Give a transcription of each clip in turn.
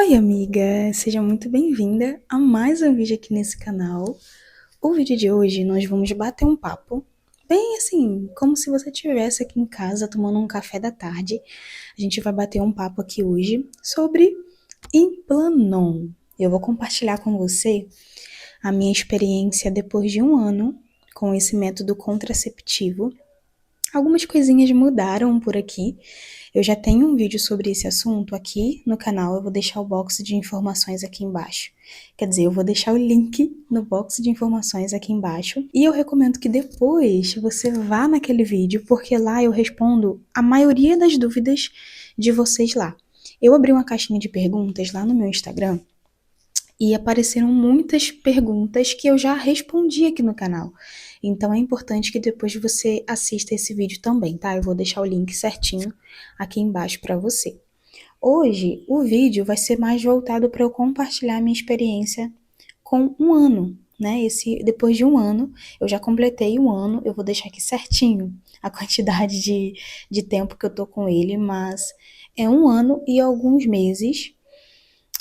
Oi, amiga! Seja muito bem-vinda a mais um vídeo aqui nesse canal. O vídeo de hoje nós vamos bater um papo, bem assim, como se você estivesse aqui em casa tomando um café da tarde. A gente vai bater um papo aqui hoje sobre Implanon. Eu vou compartilhar com você a minha experiência depois de um ano com esse método contraceptivo. Algumas coisinhas mudaram por aqui. Eu já tenho um vídeo sobre esse assunto aqui no canal, eu vou deixar o box de informações aqui embaixo. Quer dizer, eu vou deixar o link no box de informações aqui embaixo. E eu recomendo que depois você vá naquele vídeo, porque lá eu respondo a maioria das dúvidas de vocês lá. Eu abri uma caixinha de perguntas lá no meu Instagram e apareceram muitas perguntas que eu já respondi aqui no canal. Então é importante que depois você assista esse vídeo também, tá? Eu vou deixar o link certinho aqui embaixo para você. Hoje o vídeo vai ser mais voltado para eu compartilhar minha experiência com um ano, né? Depois de um ano, eu já completei um ano, eu vou deixar aqui certinho a quantidade de tempo que eu tô com ele, mas é um ano e alguns meses.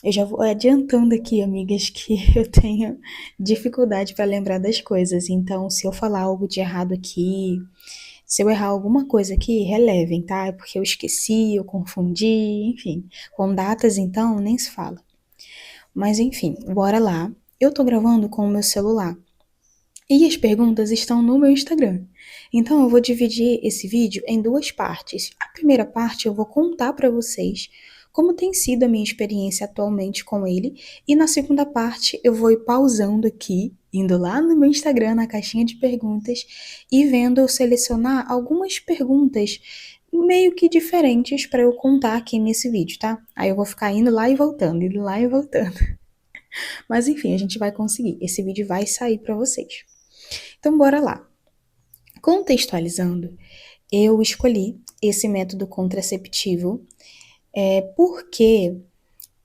Eu já vou adiantando aqui, amigas, que eu tenho dificuldade para lembrar das coisas. Então, se eu falar algo de errado aqui, se eu errar alguma coisa aqui, relevem, tá? É porque eu esqueci, eu confundi, enfim. Com datas, então, nem se fala. Mas, enfim, bora lá. Eu tô gravando com o meu celular. E as perguntas estão no meu Instagram. Então, eu vou dividir esse vídeo em duas partes. A primeira parte eu vou contar para vocês como tem sido a minha experiência atualmente com ele, e na segunda parte eu vou ir pausando aqui, indo lá no meu Instagram, na caixinha de perguntas, e vendo eu selecionar algumas perguntas meio que diferentes para eu contar aqui nesse vídeo, tá? Aí eu vou ficar indo lá e voltando, indo lá e voltando. Mas enfim, a gente vai conseguir. Esse vídeo vai sair para vocês. Então, bora lá. Contextualizando, eu escolhi esse método contraceptivo porque,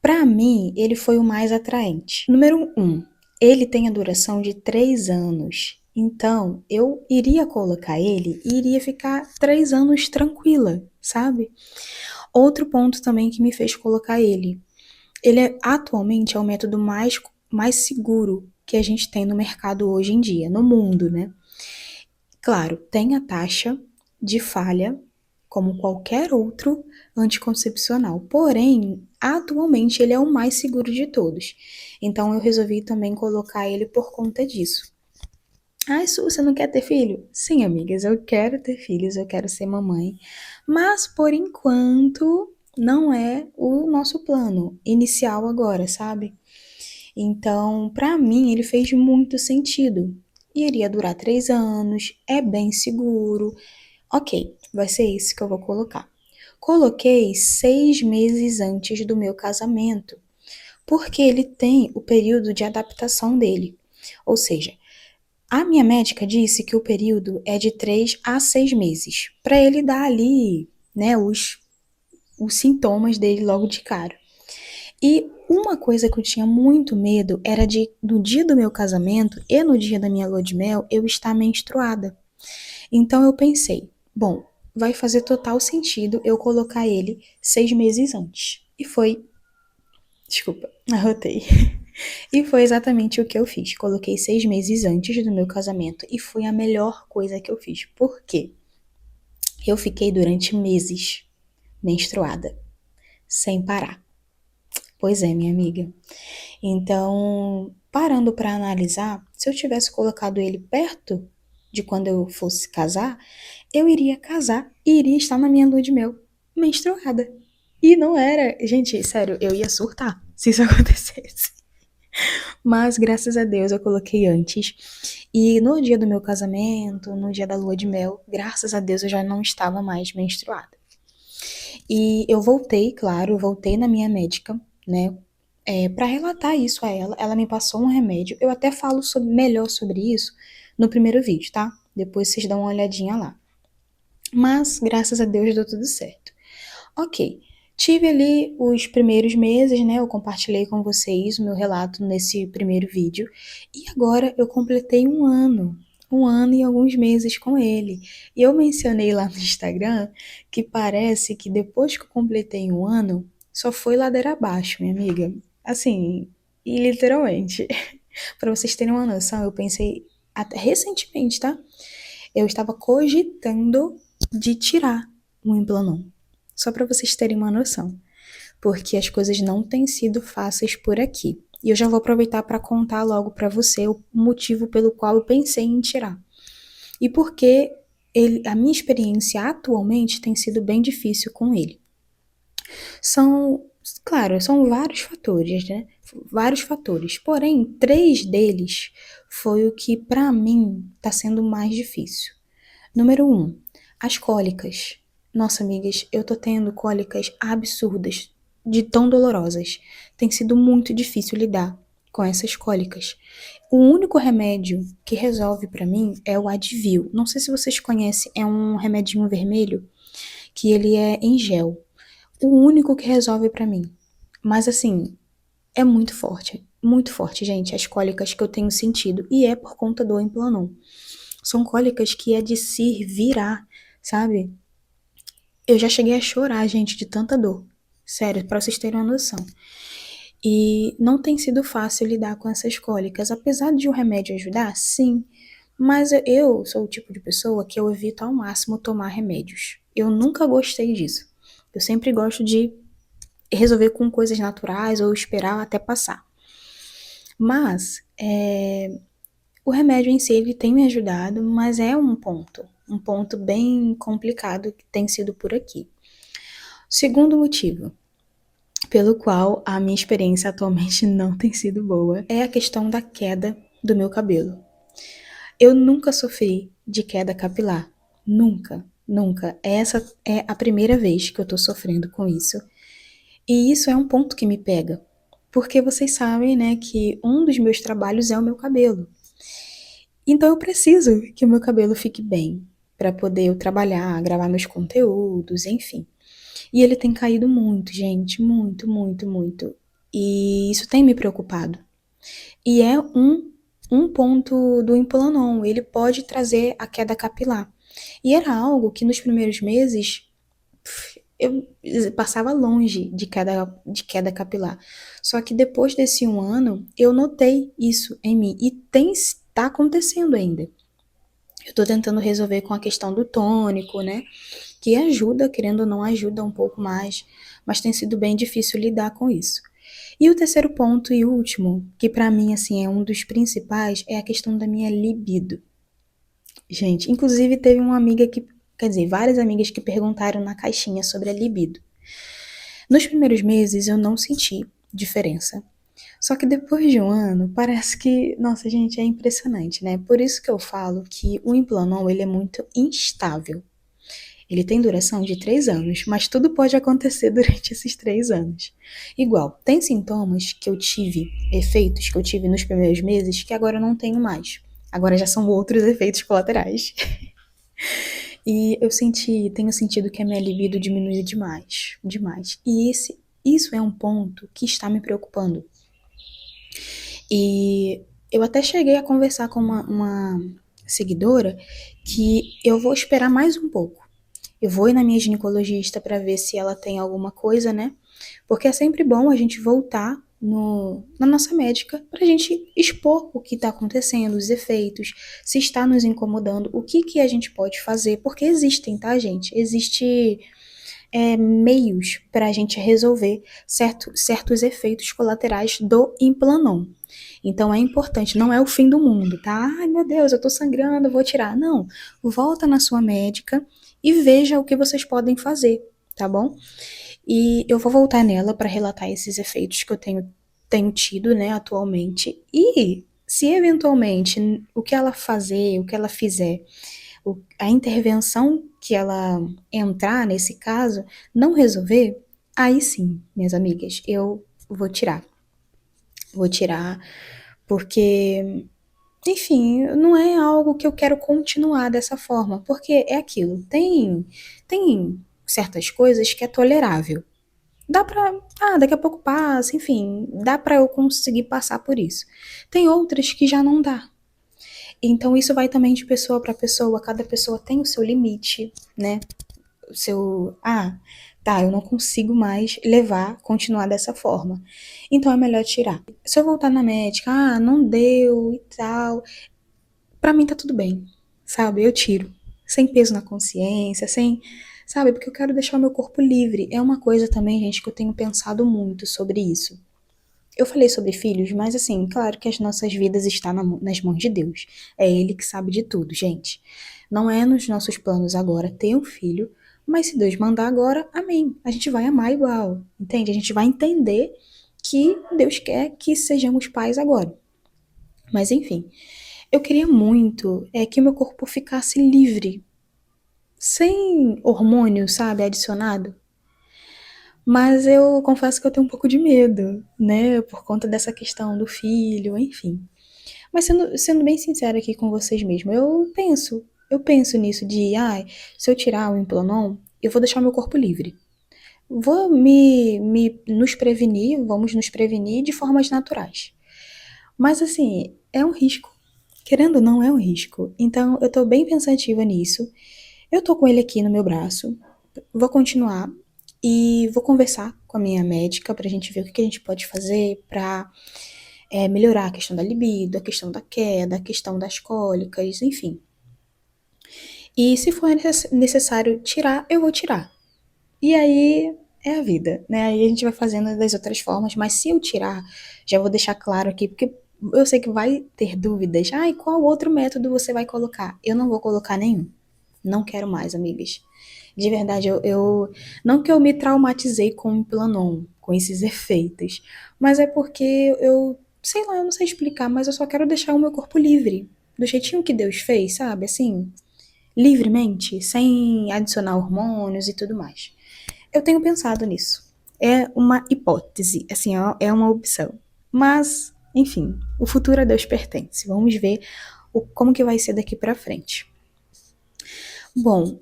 para mim, ele foi o mais atraente. Número um, ele tem a duração de 3 anos. Então, eu iria colocar ele e iria ficar 3 anos tranquila, sabe? Outro ponto também que me fez colocar ele. Atualmente é o método mais seguro que a gente tem no mercado hoje em dia, no mundo, né? Claro, tem a taxa de falha, como qualquer outro anticoncepcional, porém, atualmente ele é o mais seguro de todos. Então eu resolvi também colocar ele por conta disso. Ah, Su, você não quer ter filho? Sim, amigas, eu quero ter filhos, eu quero ser mamãe, mas por enquanto não é o nosso plano inicial agora, sabe? Então, para mim, ele fez muito sentido. Iria durar 3 anos, é bem seguro. Ok, vai ser isso que eu vou colocar. Coloquei 6 meses antes do meu casamento, porque ele tem o período de adaptação dele. Ou seja, a minha médica disse que o período é de 3 a 6 meses, para ele dar ali, né, os sintomas dele logo de cara. E uma coisa que eu tinha muito medo era de, no dia do meu casamento e no dia da minha lua de mel, eu estar menstruada. Então eu pensei, bom, vai fazer total sentido eu colocar ele 6 meses antes. E foi, desculpa, arrotei. E foi exatamente o que eu fiz. Coloquei 6 meses antes do meu casamento e foi a melhor coisa que eu fiz. Por quê? Eu fiquei durante meses menstruada, sem parar. Pois é, minha amiga. Então, parando para analisar, se eu tivesse colocado ele perto de quando eu fosse casar, eu iria casar e iria estar na minha lua de mel, menstruada. E não era, gente, sério, eu ia surtar se isso acontecesse. Mas graças a Deus eu coloquei antes. E no dia do meu casamento, no dia da lua de mel, graças a Deus eu já não estava mais menstruada. E eu voltei, claro, voltei na minha médica, né, para relatar isso a ela. Ela me passou um remédio. Eu até falo melhor sobre isso no primeiro vídeo, tá? Depois vocês dão uma olhadinha lá. Mas, graças a Deus, deu tudo certo. Ok, tive ali os primeiros meses, né? Eu compartilhei com vocês o meu relato nesse primeiro vídeo. E agora eu completei um ano. Um ano e alguns meses com ele. E eu mencionei lá no Instagram que parece que depois que eu completei um ano, só foi ladeira abaixo, minha amiga. Assim, e literalmente. Pra vocês terem uma noção, eu pensei até recentemente, tá? Eu estava cogitando de tirar o Implanon. Só pra vocês terem uma noção. Porque as coisas não têm sido fáceis por aqui. E eu já vou aproveitar para contar logo para você o motivo pelo qual eu pensei em tirar. E porque a minha experiência atualmente tem sido bem difícil com ele. São, claro, são vários fatores, né? Vários fatores. Porém, três deles foi o que para mim está sendo mais difícil. Número um, as cólicas. Nossa, amigas, eu tô tendo cólicas absurdas, de tão dolorosas. Tem sido muito difícil lidar com essas cólicas. O único remédio que resolve pra mim é o Advil. Não sei se vocês conhecem, é um remedinho vermelho que ele é em gel. O único que resolve pra mim. Mas assim, é muito forte, gente, as cólicas que eu tenho sentido e é por conta do Implanon. São cólicas que é de se virar, sabe? Eu já cheguei a chorar, gente, de tanta dor. Sério, pra vocês terem uma noção. E não tem sido fácil lidar com essas cólicas, apesar de o remédio ajudar, sim. Mas eu sou o tipo de pessoa que eu evito ao máximo tomar remédios. Eu nunca gostei disso. Eu sempre gosto de resolver com coisas naturais ou esperar até passar. Mas o remédio em si ele tem me ajudado, mas é um ponto bem complicado que tem sido por aqui. Segundo motivo, pelo qual a minha experiência atualmente não tem sido boa, é a questão da queda do meu cabelo. Eu nunca sofri de queda capilar. Nunca, nunca. Essa é a primeira vez que eu tô sofrendo com isso. E isso é um ponto que me pega. Porque vocês sabem, né, que um dos meus trabalhos é o meu cabelo. Então eu preciso que o meu cabelo fique bem para poder eu trabalhar, gravar meus conteúdos, enfim. E ele tem caído muito, gente, muito, muito, muito. E isso tem me preocupado. E é um ponto do Implanon, ele pode trazer a queda capilar. E era algo que nos primeiros meses eu passava longe de queda capilar. Só que depois desse um ano, eu notei isso em mim. E está acontecendo ainda. Eu tô tentando resolver com a questão do tônico, né? Que ajuda, querendo ou não, ajuda um pouco mais, mas tem sido bem difícil lidar com isso. E o terceiro ponto e último, que pra mim assim é um dos principais, é a questão da minha libido. Gente, inclusive teve uma amiga que, quer dizer, várias amigas que perguntaram na caixinha sobre a libido. Nos primeiros meses eu não senti diferença. Só que depois de um ano, parece que, nossa, gente, é impressionante, né? Por isso que eu falo que o Implanon, ele é muito instável. Ele tem duração de 3 anos, mas tudo pode acontecer durante esses 3 anos. Igual, tem sintomas que eu tive, efeitos que eu tive nos primeiros meses, que agora eu não tenho mais. Agora já são outros efeitos colaterais. E tenho sentido que a minha libido diminuiu demais, demais. E isso é um ponto que está me preocupando. E eu até cheguei a conversar com uma seguidora que eu vou esperar mais um pouco. Eu vou ir na minha ginecologista para ver se ela tem alguma coisa, né? Porque é sempre bom a gente voltar na nossa médica para a gente expor o que está acontecendo, os efeitos, se está nos incomodando, o que, que a gente pode fazer, porque existem, tá, gente? Existe meios para a gente resolver certos efeitos colaterais do Implanon. Então é importante, não é o fim do mundo, tá? Ai meu Deus, eu tô sangrando, eu vou tirar. Não, volta na sua médica e veja o que vocês podem fazer, tá bom? E eu vou voltar nela para relatar esses efeitos que eu tenho tido, né, atualmente. E se eventualmente o que ela fazer, o que ela fizer, a intervenção que ela entrar nesse caso não resolver, aí sim, minhas amigas, eu vou tirar. Vou tirar porque, enfim, não é algo que eu quero continuar dessa forma, porque é aquilo, tem certas coisas que é tolerável. Dá pra, daqui a pouco passa, enfim, dá pra eu conseguir passar por isso. Tem outras que já não dá. Então isso vai também de pessoa para pessoa, cada pessoa tem o seu limite, né? O seu, tá, eu não consigo mais continuar dessa forma. Então é melhor tirar. Se eu voltar na médica, não deu e tal, pra mim tá tudo bem, sabe? Eu tiro. Sem peso na consciência, sabe? Porque eu quero deixar o meu corpo livre. É uma coisa também, gente, que eu tenho pensado muito sobre isso. Eu falei sobre filhos, mas assim, claro que as nossas vidas estão nas mãos de Deus. É Ele que sabe de tudo, gente. Não é nos nossos planos agora ter um filho, mas se Deus mandar agora, amém. A gente vai amar igual, entende? A gente vai entender que Deus quer que sejamos pais agora. Mas enfim, eu queria muito que o meu corpo ficasse livre, sem hormônio, sabe, adicionado. Mas eu confesso que eu tenho um pouco de medo, né, por conta dessa questão do filho, enfim. Mas sendo bem sincera aqui com vocês mesmo, eu penso nisso de, se eu tirar o Implanon, eu vou deixar meu corpo livre. Vou vamos nos prevenir de formas naturais. Mas assim, é um risco. Querendo ou não, é um risco. Então, eu tô bem pensativa nisso. Eu tô com ele aqui no meu braço. Vou continuar e vou conversar com a minha médica pra gente ver o que a gente pode fazer pra melhorar a questão da libido, a questão da queda, a questão das cólicas, enfim. E se for necessário tirar, eu vou tirar. E aí é a vida, né? Aí a gente vai fazendo das outras formas, mas se eu tirar, já vou deixar claro aqui, porque eu sei que vai ter dúvidas. E qual outro método você vai colocar? Eu não vou colocar nenhum. Não quero mais, amigas. De verdade, não que eu me traumatizei com o Planon, com esses efeitos, mas é porque sei lá, eu não sei explicar, mas eu só quero deixar o meu corpo livre, do jeitinho que Deus fez, sabe? Assim, livremente, sem adicionar hormônios e tudo mais. Eu tenho pensado nisso. É uma hipótese, assim, é uma opção. Mas, enfim, o futuro a Deus pertence. Vamos ver como que vai ser daqui pra frente. Bom,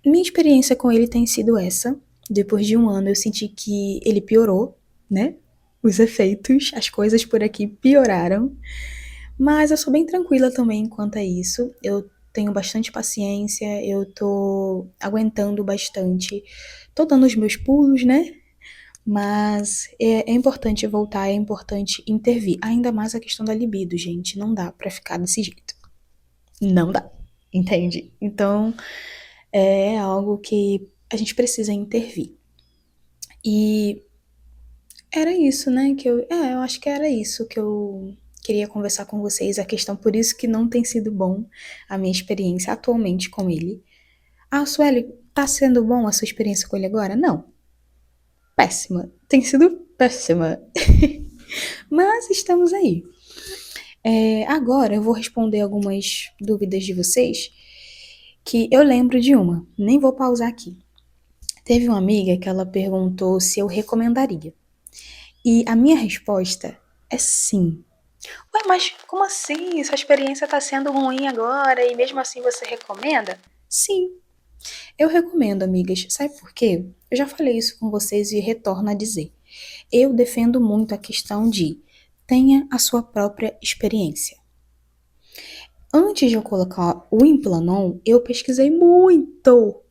minha experiência com ele tem sido essa. Depois de um ano, eu senti que ele piorou, né? Os efeitos, as coisas por aqui pioraram. Mas eu sou bem tranquila também quanto a isso. Eu tenho bastante paciência, eu tô aguentando bastante. Tô dando os meus pulos, né? Mas é importante voltar, é importante intervir. Ainda mais a questão da libido, gente. Não dá pra ficar desse jeito. Não dá. Entende? Então, é algo que a gente precisa intervir. E era isso, né? Eu acho que era isso que eu queria conversar com vocês. A questão, por isso que não tem sido bom a minha experiência atualmente com ele. Sueli, tá sendo bom a sua experiência com ele agora? Não. Péssima. Tem sido péssima. Mas estamos aí. Agora eu vou responder algumas dúvidas de vocês, que eu lembro de uma. Nem vou pausar aqui. Teve uma amiga que ela perguntou se eu recomendaria. E a minha resposta é sim. Ué, mas como assim? Sua experiência tá sendo ruim agora e mesmo assim você recomenda? Sim, eu recomendo, amigas. Sabe por quê? Eu já falei isso com vocês e retorno a dizer. Eu defendo muito a questão de tenha a sua própria experiência. Antes de eu colocar o Implanon, eu pesquisei muito,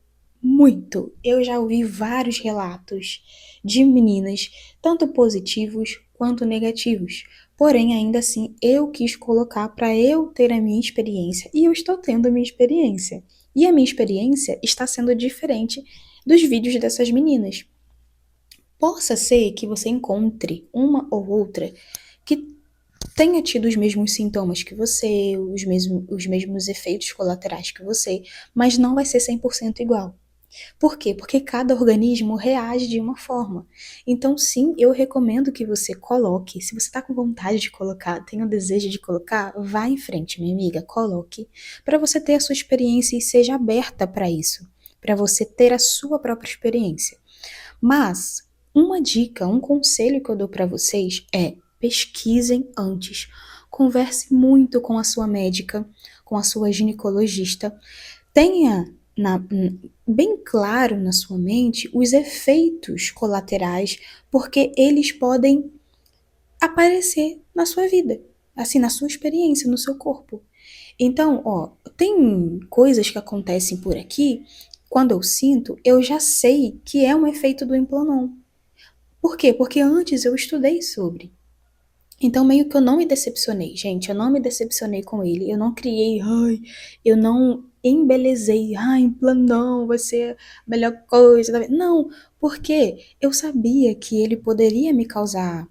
muito. Eu já ouvi vários relatos de meninas, tanto positivos quanto negativos. Porém, ainda assim, eu quis colocar para eu ter a minha experiência e eu estou tendo a minha experiência. E a minha experiência está sendo diferente dos vídeos dessas meninas. Possa ser que você encontre uma ou outra que tenha tido os mesmos sintomas que você, os mesmos efeitos colaterais que você, mas não vai ser 100% igual. Por quê? Porque cada organismo reage de uma forma. Então, sim, eu recomendo que você coloque. Se você está com vontade de colocar, tem o desejo de colocar, vá em frente, minha amiga, coloque, para você ter a sua experiência e seja aberta para isso, para você ter a sua própria experiência. Mas uma dica, um conselho que eu dou para vocês é pesquisem antes. Converse muito com a sua médica, com a sua ginecologista. Tenha bem claro na sua mente os efeitos colaterais, porque eles podem aparecer na sua vida, assim, na sua experiência, no seu corpo. Então, tem coisas que acontecem por aqui quando eu sinto, eu já sei que é um efeito do Implanon. Por quê? Porque antes eu estudei sobre. Então, meio que eu não me decepcionei, gente. Eu não me decepcionei com ele. Eu não criei, ai, eu não embelezei, ai, Implanon vai ser a melhor coisa da vida. Não, porque eu sabia que ele poderia me causar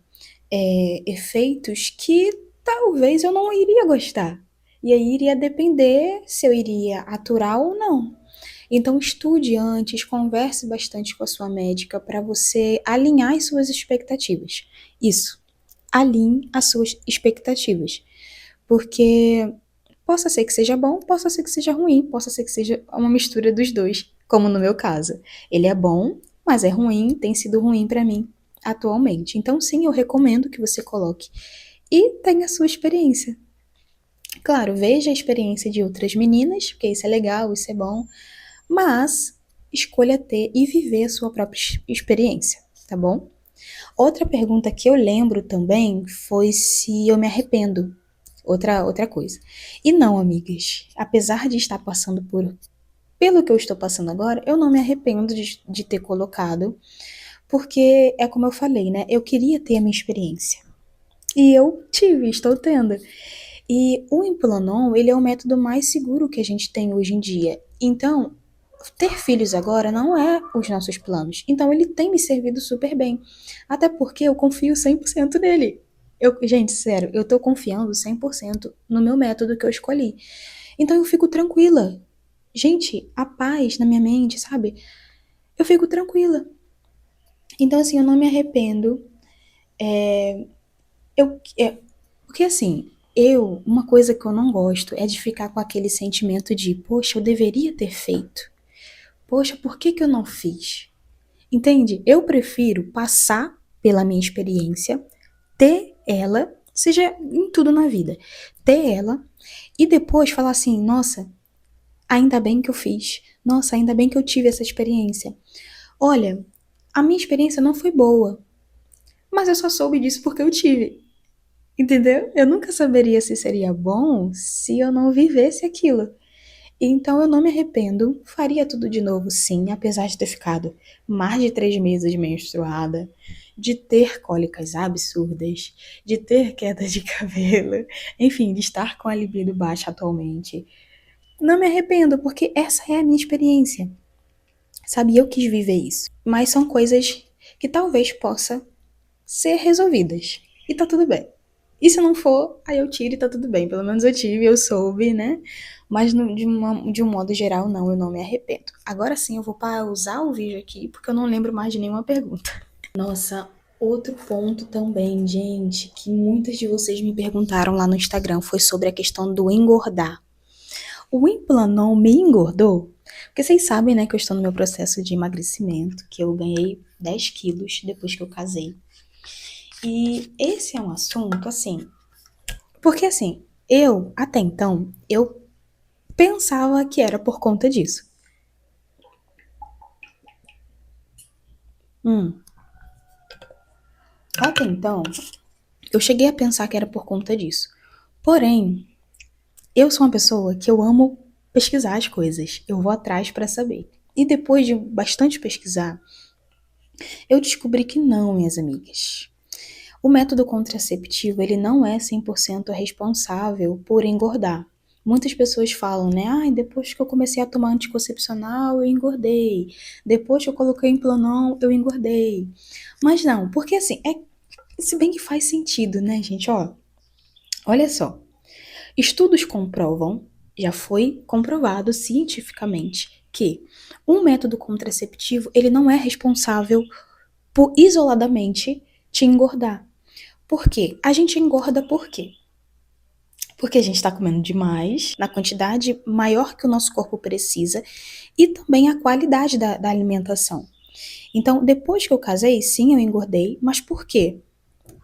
efeitos que talvez eu não iria gostar. E aí iria depender se eu iria aturar ou não. Então, estude antes, converse bastante com a sua médica para você alinhar as suas expectativas. Isso, alinhe as suas expectativas. Porque possa ser que seja bom, possa ser que seja ruim, possa ser que seja uma mistura dos dois, como no meu caso. Ele é bom, mas é ruim, tem sido ruim para mim atualmente. Então, sim, eu recomendo que você coloque e tenha a sua experiência. Claro, veja a experiência de outras meninas, porque isso é legal, isso é bom, mas escolha ter e viver a sua própria experiência, tá bom? Outra pergunta que eu lembro também foi se eu me arrependo. Outra coisa. E não, amigas, apesar de estar passando pelo que eu estou passando agora, eu não me arrependo de ter colocado, porque é como eu falei, né? Eu queria ter a minha experiência. E eu tive, estou tendo. E o Implanon, ele é o método mais seguro que a gente tem hoje em dia. Então, ter filhos agora não é os nossos planos. Então, ele tem me servido super bem. Até porque eu confio 100% nele. Gente, sério, eu tô confiando 100% no meu método que eu escolhi. Então, eu fico tranquila. Gente, a paz na minha mente, sabe? Eu fico tranquila. Então, assim, eu não me arrependo. Porque assim, uma coisa que eu não gosto é de ficar com aquele sentimento de, poxa, eu deveria ter feito. Poxa, por que que eu não fiz? Entende? Eu prefiro passar pela minha experiência, ter ela, seja em tudo na vida, ter ela e depois falar assim, nossa, ainda bem que eu fiz. Nossa, ainda bem que eu tive essa experiência. Olha, a minha experiência não foi boa, mas eu só soube disso porque eu tive. Entendeu? Eu nunca saberia se seria bom se eu não vivesse aquilo. Então eu não me arrependo, faria tudo de novo, sim, apesar de ter ficado mais de 3 meses menstruada, de ter cólicas absurdas, de ter queda de cabelo, enfim, de estar com a libido baixa atualmente. Não me arrependo, porque essa é a minha experiência. Sabe, eu quis viver isso. Mas são coisas que talvez possa ser resolvidas. E tá tudo bem. E se não for, aí eu tiro e tá tudo bem. Pelo menos eu tive, eu soube, né? Mas de um modo geral, não, eu não me arrependo. Agora sim, eu vou pausar o vídeo aqui, porque eu não lembro mais de nenhuma pergunta. Nossa, outro ponto também, gente, que muitas de vocês me perguntaram lá no Instagram foi sobre a questão do engordar. O Implanon me engordou? Porque vocês sabem, né, que eu estou no meu processo de emagrecimento, que eu ganhei 10 quilos depois que eu casei. E esse é um assunto, assim, porque assim, até então, eu pensava que era por conta disso. Hum, até então, eu cheguei a pensar que era por conta disso. Porém, eu sou uma pessoa que eu amo pesquisar as coisas. Eu vou atrás para saber. E depois de bastante pesquisar, eu descobri que não, minhas amigas. O método contraceptivo, ele não é 100% responsável por engordar. Muitas pessoas falam, né? Ai, depois que eu comecei a tomar anticoncepcional, eu engordei. Depois que eu coloquei Implanon, eu engordei. Mas não, porque assim, se bem que faz sentido, né, gente? Ó, olha só. Estudos comprovam, já foi comprovado cientificamente, que um método contraceptivo, ele não é responsável por isoladamente te engordar. Por quê? A gente engorda por quê? Porque a gente está comendo demais, na quantidade maior que o nosso corpo precisa, e também a qualidade da alimentação. Então, depois que eu casei, sim, eu engordei, mas por quê?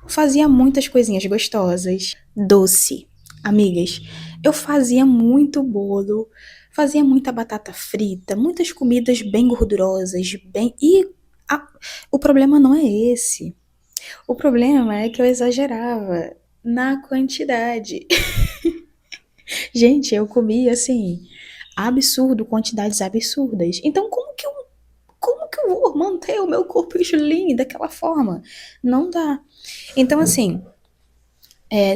Fazia muitas coisinhas gostosas, doce. Amigas, eu fazia muito bolo, fazia muita batata frita, muitas comidas bem gordurosas, bem. A- o problema não é esse. O problema é que eu exagerava na quantidade. Gente, eu comia assim. absurdo, quantidades absurdas. Então, como que eu vou manter o meu corpo slim daquela forma? Não dá. Então, assim,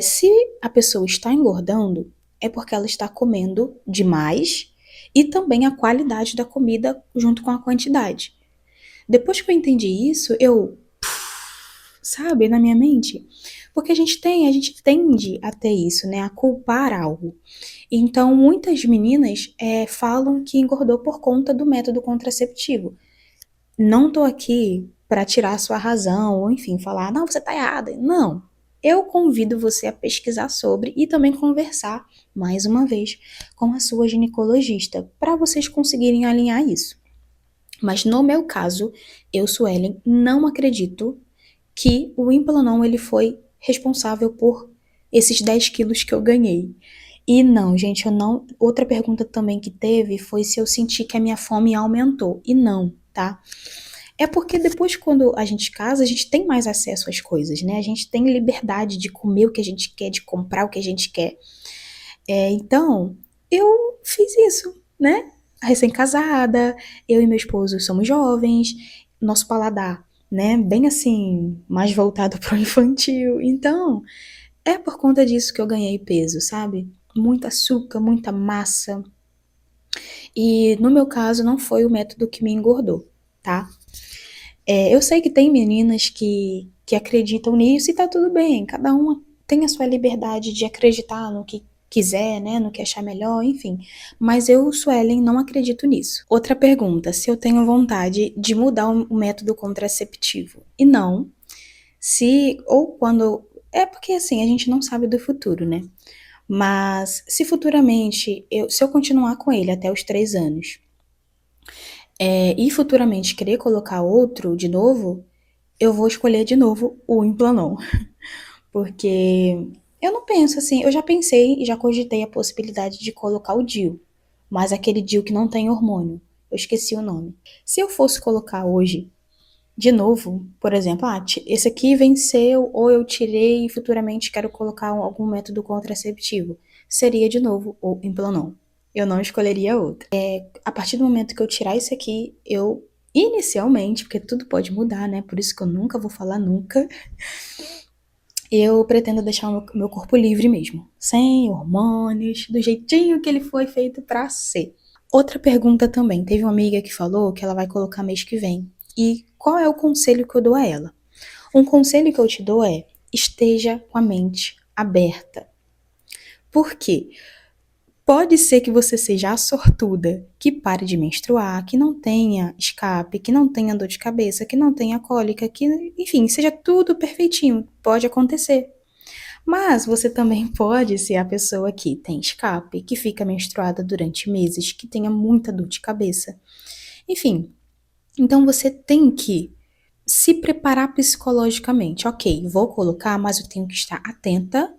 se a pessoa está engordando, é porque ela está comendo demais e também a qualidade da comida junto com a quantidade. Depois que eu entendi isso, sabe, na minha mente, porque a gente tende a ter isso, né, a culpar algo. Então, muitas meninas falam que engordou por conta do método contraceptivo. Não tô aqui para tirar a sua razão, ou enfim, falar, não, você tá errada. Não. Eu convido você a pesquisar sobre e também conversar, mais uma vez, com a sua ginecologista, para vocês conseguirem alinhar isso. Mas no meu caso, eu, Suelen, não acredito que o Implanon ele foi responsável por esses 10 quilos que eu ganhei. E não, gente, eu não. Outra pergunta também que teve foi se eu senti que a minha fome aumentou. E não, tá? É porque depois, quando a gente casa, a gente tem mais acesso às coisas, né? A gente tem liberdade de comer o que a gente quer, de comprar o que a gente quer. Então, eu fiz isso, né? Recém-casada, eu e meu esposo somos jovens, nosso paladar, né? Bem assim, mais voltado pro infantil. Então, é por conta disso que eu ganhei peso, sabe? Muito açúcar, muita massa. E no meu caso, não foi o método que me engordou, tá? Eu sei que tem meninas que acreditam nisso e tá tudo bem, cada uma tem a sua liberdade de acreditar no que quiser, né, no que achar melhor, enfim. Mas eu, Suelen, não acredito nisso. Outra pergunta, se eu tenho vontade de mudar o método contraceptivo. E não, se ou quando. É porque assim, a gente não sabe do futuro, né? Mas se futuramente, se eu continuar com ele até os 3 anos, e futuramente querer colocar outro de novo, eu vou escolher de novo o Implanon. Porque eu não penso assim, eu já pensei e já cogitei a possibilidade de colocar o DIU, mas aquele DIU que não tem hormônio. Eu esqueci o nome. Se eu fosse colocar hoje, de novo, por exemplo, esse aqui venceu ou eu tirei e futuramente quero colocar algum método contraceptivo, seria de novo o Implanon. Eu não escolheria outro. A partir do momento que eu tirar esse aqui, eu inicialmente, porque tudo pode mudar, né? Por isso que eu nunca vou falar nunca, eu pretendo deixar o meu corpo livre mesmo, sem hormônios, do jeitinho que ele foi feito pra ser. Outra pergunta também, teve uma amiga que falou que ela vai colocar mês que vem. E qual é o conselho que eu dou a ela? Um conselho que eu te dou é: esteja com a mente aberta. Por quê? Pode ser que você seja a sortuda que pare de menstruar, que não tenha escape, que não tenha dor de cabeça, que não tenha cólica, que, enfim, seja tudo perfeitinho. Pode acontecer. Mas você também pode ser a pessoa que tem escape, que fica menstruada durante meses, que tenha muita dor de cabeça. Enfim, então você tem que se preparar psicologicamente. Ok, vou colocar, mas eu tenho que estar atenta,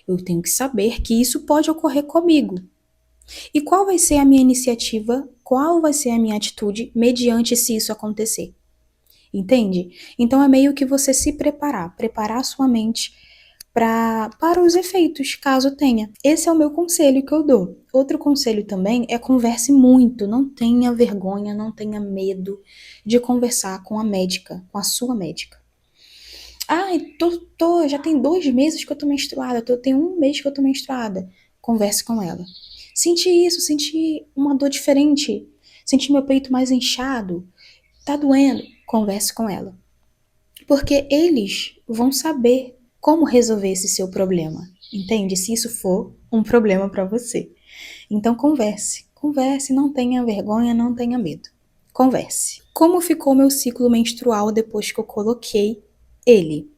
eu tenho que saber que isso pode ocorrer comigo. E qual vai ser a minha iniciativa, qual vai ser a minha atitude mediante se isso acontecer? Entende? Então é meio que você se preparar a sua mente para os efeitos, caso tenha. Esse é o meu conselho que eu dou. Outro conselho também é converse muito, não tenha vergonha, não tenha medo de conversar com a médica, com a sua médica. Ai, já tem 2 meses que eu tô menstruada, tem 1 mês que eu tô menstruada. Converse com ela. Senti isso, senti uma dor diferente, senti meu peito mais inchado, tá doendo. Converse com ela. Porque eles vão saber como resolver esse seu problema, entende? Se isso for um problema para você. Então converse, não tenha vergonha, não tenha medo. Converse. Como ficou meu ciclo menstrual depois que eu coloquei ele?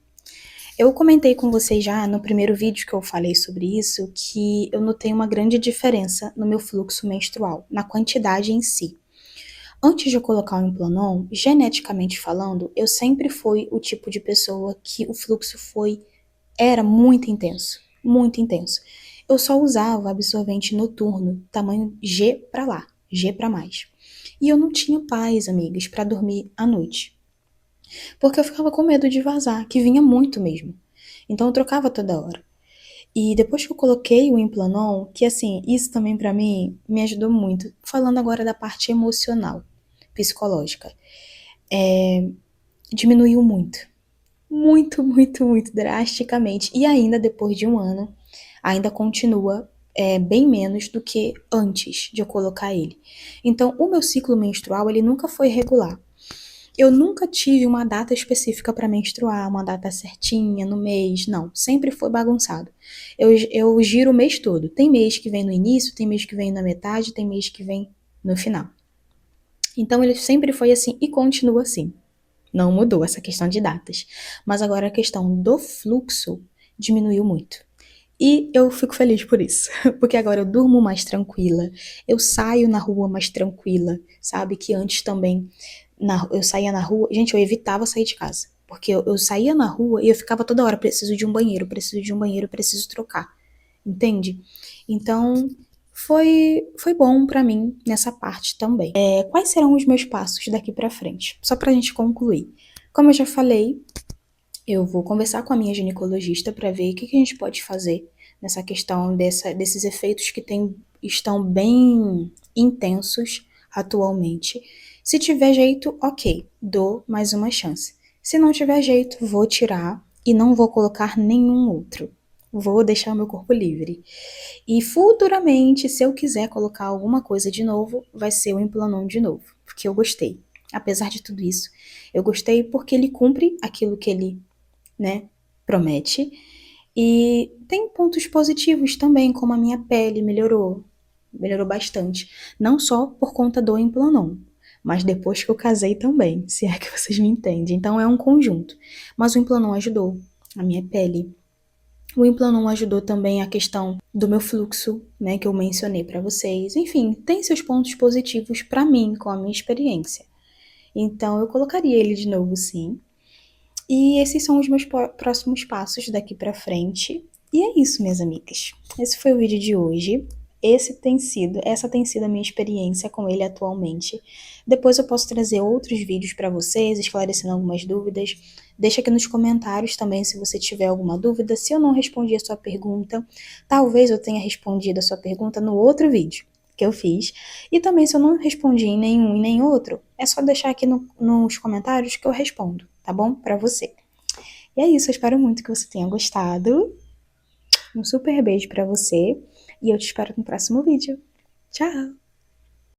Eu comentei com vocês já no primeiro vídeo que eu falei sobre isso, que eu notei uma grande diferença no meu fluxo menstrual, na quantidade em si. Antes de eu colocar o Implanon, geneticamente falando, eu sempre fui o tipo de pessoa que o fluxo era muito intenso, muito intenso. Eu só usava absorvente noturno, tamanho G pra lá, G pra mais. E eu não tinha paz, amigas, pra dormir à noite. Porque eu ficava com medo de vazar, que vinha muito mesmo. Então eu trocava toda hora. E depois que eu coloquei o Implanon, que assim, isso também pra mim me ajudou muito. Falando agora da parte emocional, psicológica, diminuiu muito. Muito, muito, muito drasticamente. E ainda depois de um ano, ainda continua bem menos do que antes de eu colocar ele. Então, o meu ciclo menstrual, ele nunca foi regular. Eu nunca tive uma data específica para menstruar, uma data certinha no mês, não. Sempre foi bagunçado. Eu giro o mês todo. Tem mês que vem no início, tem mês que vem na metade, tem mês que vem no final. Então ele sempre foi assim e continua assim. Não mudou essa questão de datas. Mas agora a questão do fluxo diminuiu muito. E eu fico feliz por isso, porque agora eu durmo mais tranquila, eu saio na rua mais tranquila, sabe? Que antes também eu saía na rua, gente, eu evitava sair de casa, porque eu saía na rua e eu ficava toda hora, preciso de um banheiro, preciso de um banheiro, preciso trocar, entende? Então foi bom pra mim nessa parte também. Quais serão os meus passos daqui pra frente? Só pra gente concluir. Como eu já falei, eu vou conversar com a minha ginecologista para ver o que a gente pode fazer nessa questão desses efeitos que estão bem intensos atualmente. Se tiver jeito, ok, dou mais uma chance. Se não tiver jeito, vou tirar e não vou colocar nenhum outro. Vou deixar o meu corpo livre. E futuramente, se eu quiser colocar alguma coisa de novo, vai ser o Implanon de novo, porque eu gostei. Apesar de tudo isso, eu gostei porque ele cumpre aquilo que ele, né, promete. E tem pontos positivos também, como a minha pele melhorou bastante. Não só por conta do Implanon, mas depois que eu casei também, se é que vocês me entendem. Então é um conjunto. Mas o Implanon ajudou a minha pele. O Implanon ajudou também a questão do meu fluxo, né, que eu mencionei para vocês. Enfim, tem seus pontos positivos para mim, com a minha experiência. Então eu colocaria ele de novo, sim. E esses são os meus próximos passos daqui pra frente. E é isso, minhas amigas. Esse foi o vídeo de hoje. Essa tem sido a minha experiência com ele atualmente. Depois eu posso trazer outros vídeos pra vocês, esclarecendo algumas dúvidas. Deixa aqui nos comentários também se você tiver alguma dúvida. Se eu não respondi a sua pergunta, talvez eu tenha respondido a sua pergunta no outro vídeo que eu fiz. E também, se eu não respondi em nenhum e nem outro, é só deixar aqui nos comentários que eu respondo, tá bom? Pra você. E é isso, eu espero muito que você tenha gostado. Um super beijo pra você e eu te espero no próximo vídeo. Tchau!